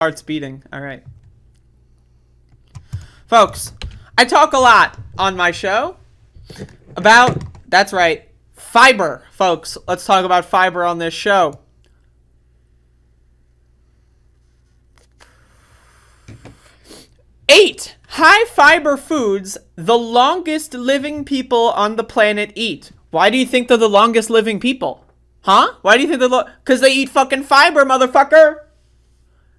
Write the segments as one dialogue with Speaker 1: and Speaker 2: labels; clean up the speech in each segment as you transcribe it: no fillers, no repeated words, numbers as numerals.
Speaker 1: Heart's beating. All right. Folks, I talk a lot on my show about, that's right, fiber. Folks, let's talk about fiber on this show. Eight high fiber foods the longest living people on the planet eat. Why do you think they're the longest living people? Huh? Why do you think they're because they eat fucking fiber, motherfucker.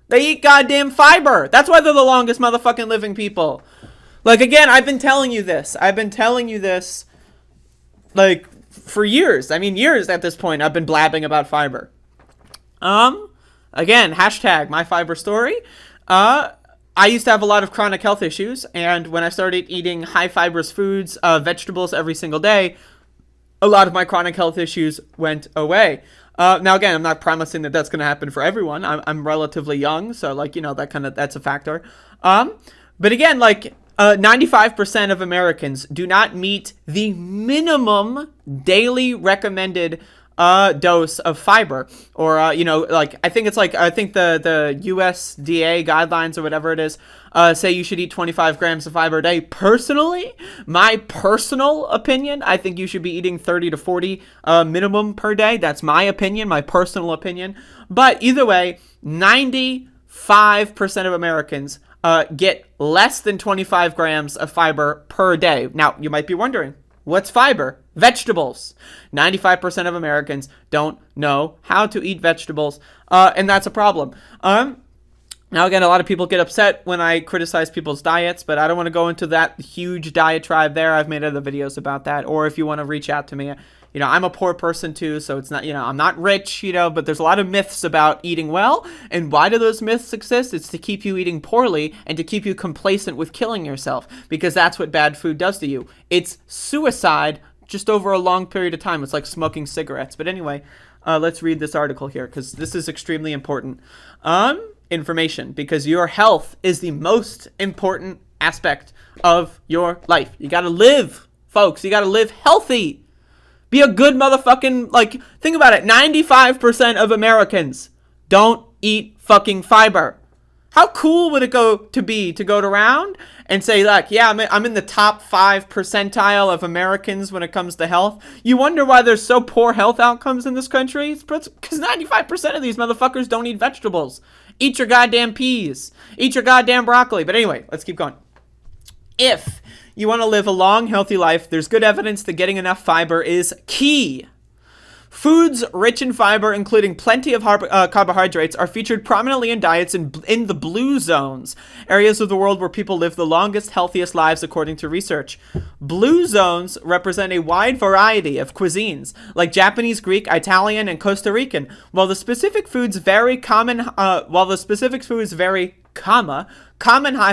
Speaker 1: They eat goddamn fiber. That's why they're the longest motherfucking living people. Like, again, I've been telling you this. Like, for years. I mean, years at this point, I've been blabbing about fiber. Again, hashtag my fiber story. I used to have a lot of chronic health issues, and when I started eating high fibrous foods, vegetables every single day, a lot of my chronic health issues went away. Now, again, I'm not promising that that's going to happen for everyone. I'm relatively young, so, like, you know, that's a factor. But again, like, 95% of Americans do not meet the minimum daily recommended dose of fiber, or you know, like, I think the USDA guidelines or whatever it is say you should eat 25 grams of fiber a day. Personally, my personal opinion, I think you should be eating 30 to 40 minimum per day. That's my opinion, my personal opinion. But either way, 95% of Americans get less than 25 grams of fiber per day. Now, you might be wondering, what's fiber? Vegetables. 95% of Americans don't know how to eat vegetables, and that's a problem. Now, again, a lot of people get upset when I criticize people's diets, but I don't want to go into that huge diatribe there. I've made other videos about that. Or if you want to reach out to me, you know, I'm a poor person too, so it's not, you know, I'm not rich, you know, but there's a lot of myths about eating well. And why do those myths exist? It's to keep you eating poorly and to keep you complacent with killing yourself, because that's what bad food does to you. It's suicide just over a long period of time. It's like smoking cigarettes. But anyway, let's read this article here, because this is extremely important information, because your health is the most important aspect of your life. You got to live, folks. You got to live healthy. Be a good motherfucking, like, think about it. 95% of Americans don't eat fucking fiber. How cool would it go around and say, like, yeah, I'm in the top 5 percentile of Americans when it comes to health? You wonder why there's so poor health outcomes in this country? It's because 95% of these motherfuckers don't eat vegetables. Eat your goddamn peas. Eat your goddamn broccoli. But anyway, let's keep going. If you want to live a long, healthy life, there's good evidence that getting enough fiber is key. Foods rich in fiber, including plenty of carbohydrates, are featured prominently in diets in the blue zones, areas of the world where people live the longest, healthiest lives, according to research. Blue zones represent a wide variety of cuisines, like Japanese, Greek, Italian, and Costa Rican. While the specific foods vary, common high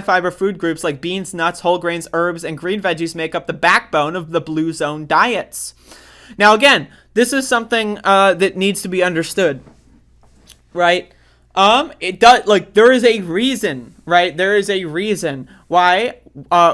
Speaker 1: fiber food groups like beans, nuts, whole grains, herbs, and green veggies make up the backbone of the blue zone diets. Now, again, this is something that needs to be understood, right? It does, like, there is a reason, right? There is a reason why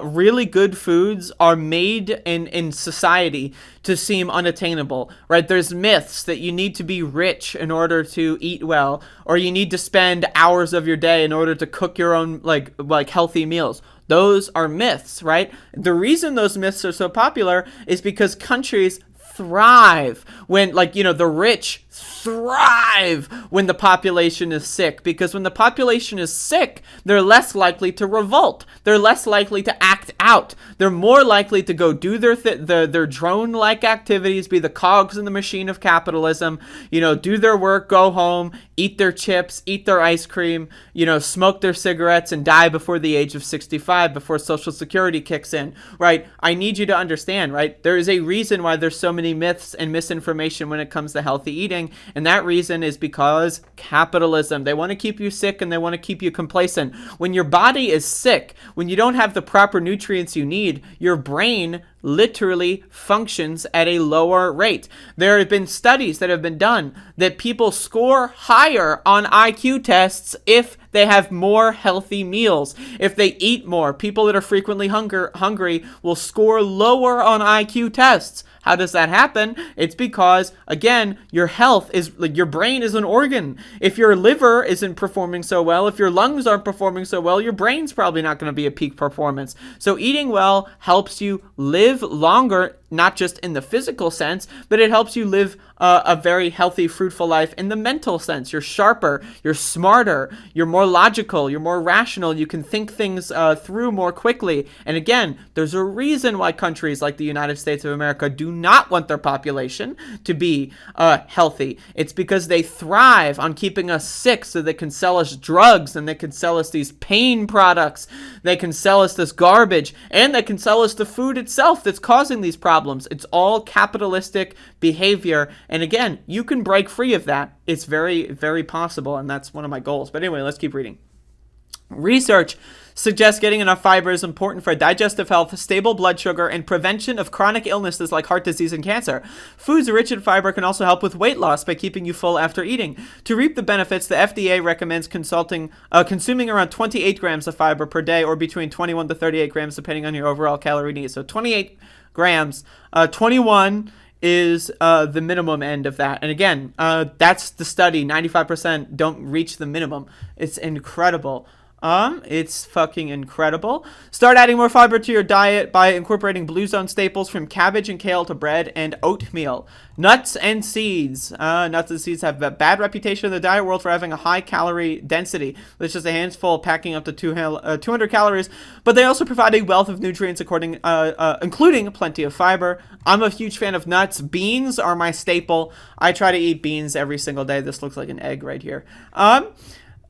Speaker 1: really good foods are made in society to seem unattainable, right? There's myths that you need to be rich in order to eat well, or you need to spend hours of your day in order to cook your own, like healthy meals. Those are myths, right? The reason those myths are so popular is because countries thrive when, like, you know, the rich thrive when the population is sick, because when the population is sick, they're less likely to revolt. They're less likely to act out. They're more likely to go do their drone-like activities, be the cogs in the machine of capitalism, you know, do their work, go home, eat their chips, eat their ice cream, you know, smoke their cigarettes, and die before the age of 65, before Social Security kicks in, right? I need you to understand, right? There is a reason why there's so many myths and misinformation when it comes to healthy eating, and that reason is because capitalism. They want to keep you sick, and they want to keep you complacent. When your body is sick, when you don't have the proper nutrients you need, your brain literally functions at a lower rate. There have been studies that have been done that people score higher on IQ tests if they have more healthy meals. If they eat more, people that are frequently hungry will score lower on IQ tests. How does that happen? It's because, again, your health is, like, your brain is an organ. If your liver isn't performing so well, if your lungs aren't performing so well, your brain's probably not going to be at peak performance. So eating well helps you live longer, not just in the physical sense, but it helps you live a very healthy, fruitful life in the mental sense. You're sharper, you're smarter, you're more logical, you're more rational, you can think things through more quickly. And again, there's a reason why countries like the United States of America do not want their population to be healthy. It's because they thrive on keeping us sick so they can sell us drugs and they can sell us these pain products. They can sell us this garbage and they can sell us the food itself that's causing these problems. It's all capitalistic behavior. And again, you can break free of that. It's very, very possible. And that's one of my goals. But anyway, let's keep reading. Research suggests getting enough fiber is important for digestive health, stable blood sugar, and prevention of chronic illnesses like heart disease and cancer. Foods rich in fiber can also help with weight loss by keeping you full after eating. To reap the benefits, the FDA recommends consuming around 28 grams of fiber per day, or between 21 to 38 grams depending on your overall calorie needs. So 28 grams, 21 is the minimum end of that. And again, that's the study. 95% don't reach the minimum. It's incredible. It's fucking incredible. Start adding more fiber to your diet by incorporating blue zone staples from cabbage and kale to bread and oatmeal. Nuts and seeds. Nuts and seeds have a bad reputation in the diet world for having a high calorie density. It's just a handful packing up to 200 calories, but they also provide a wealth of nutrients including plenty of fiber. I'm a huge fan of nuts. Beans are my staple. I try to eat beans every single day. This looks like an egg right here.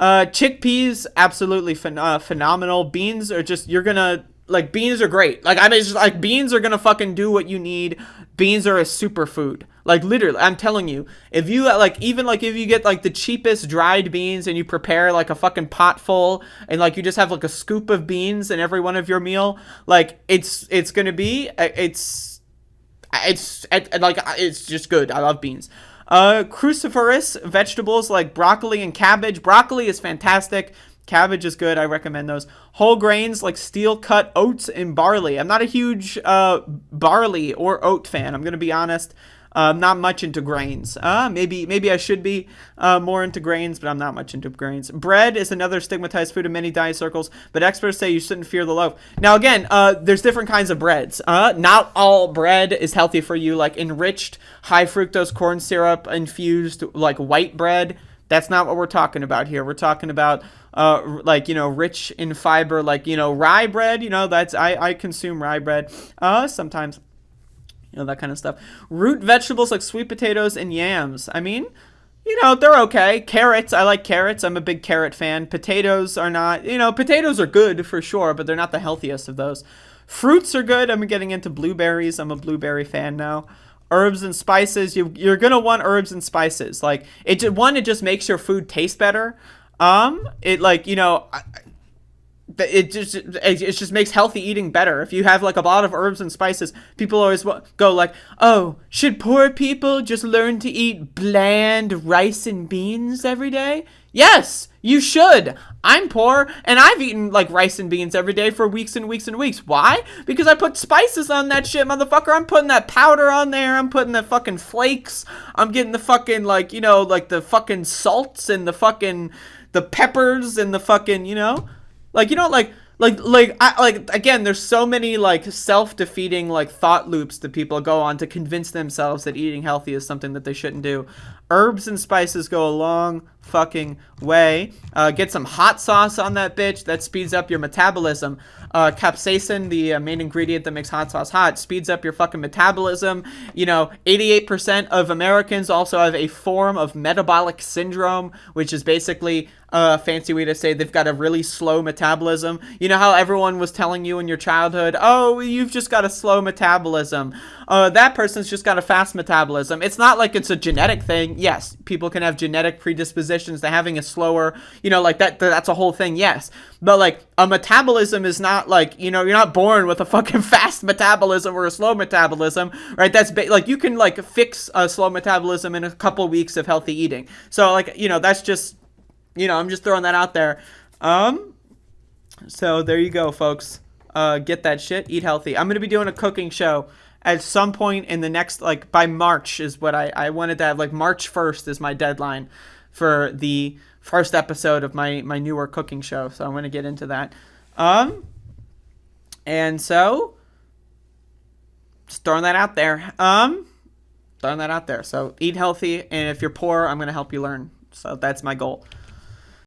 Speaker 1: Chickpeas, absolutely phenomenal. Beans are just, beans are great. Like, I mean, it's just, like, beans are gonna fucking do what you need. Beans are a superfood. Like, literally, I'm telling you, if you, if you get, like, the cheapest dried beans and you prepare, like, a fucking pot full and, like, you just have, like, a scoop of beans in every one of your meal, like, it's gonna be, it's just good. I love beans. Cruciferous vegetables like broccoli and cabbage. Broccoli is fantastic. Cabbage is good. I recommend those. Whole grains like steel-cut oats and barley. I'm not a huge barley or oat fan. I'm going to be honest. Not much into grains. Maybe I should be more into grains, but I'm not much into grains. Bread is another stigmatized food in many diet circles, but experts say you shouldn't fear the loaf. Now, again, there's different kinds of breads. Not all bread is healthy for you. Like enriched, high fructose corn syrup infused, like white bread. That's not what we're talking about here. We're talking about rich in fiber, rye bread. I consume rye bread sometimes. That kind of stuff. Root vegetables like sweet potatoes and yams. I mean, they're okay. Carrots, I like carrots. I'm a big carrot fan. Potatoes are not, potatoes are good for sure, but they're not the healthiest of those. Fruits are good. I'm getting into blueberries. I'm a blueberry fan now. Herbs and spices. You're going to want herbs and spices. Like, it just makes your food taste better. It just makes healthy eating better. If you have like a lot of herbs and spices, people always go like, oh, should poor people just learn to eat bland rice and beans every day? Yes, you should. I'm poor and I've eaten like rice and beans every day for weeks and weeks and weeks. Why? Because I put spices on that shit, motherfucker. I'm putting that powder on there. I'm putting the fucking flakes. I'm getting the fucking the fucking salts and the peppers and the fucking, again, there's so many self-defeating thought loops that people go on to convince themselves that eating healthy is something that they shouldn't do. Herbs and spices go a long fucking way. Get some hot sauce on that bitch. That speeds up your metabolism. Capsaicin, the main ingredient that makes hot sauce hot, speeds up your fucking metabolism. 88% of Americans also have a form of metabolic syndrome, which is basically a fancy way to say they've got a really slow metabolism. You know how everyone was telling you in your childhood, oh, you've just got a slow metabolism. That person's just got a fast metabolism. It's not like it's a genetic thing. Yes, people can have genetic predisposition predispositions to having a slower, like that's a whole thing, yes. But like a metabolism is not like, you're not born with a fucking fast metabolism or a slow metabolism, right? That's like you can like fix a slow metabolism in a couple weeks of healthy eating. So like, that's just, I'm just throwing that out there. So there you go, folks. Get that shit, eat healthy. I'm going to be doing a cooking show at some point in the next, like by March is what I wanted to have, like March 1st is my deadline for the first episode of my newer cooking show. So I'm going to get into that. And so just throwing that out there. So eat healthy. And if you're poor, I'm going to help you learn. So that's my goal.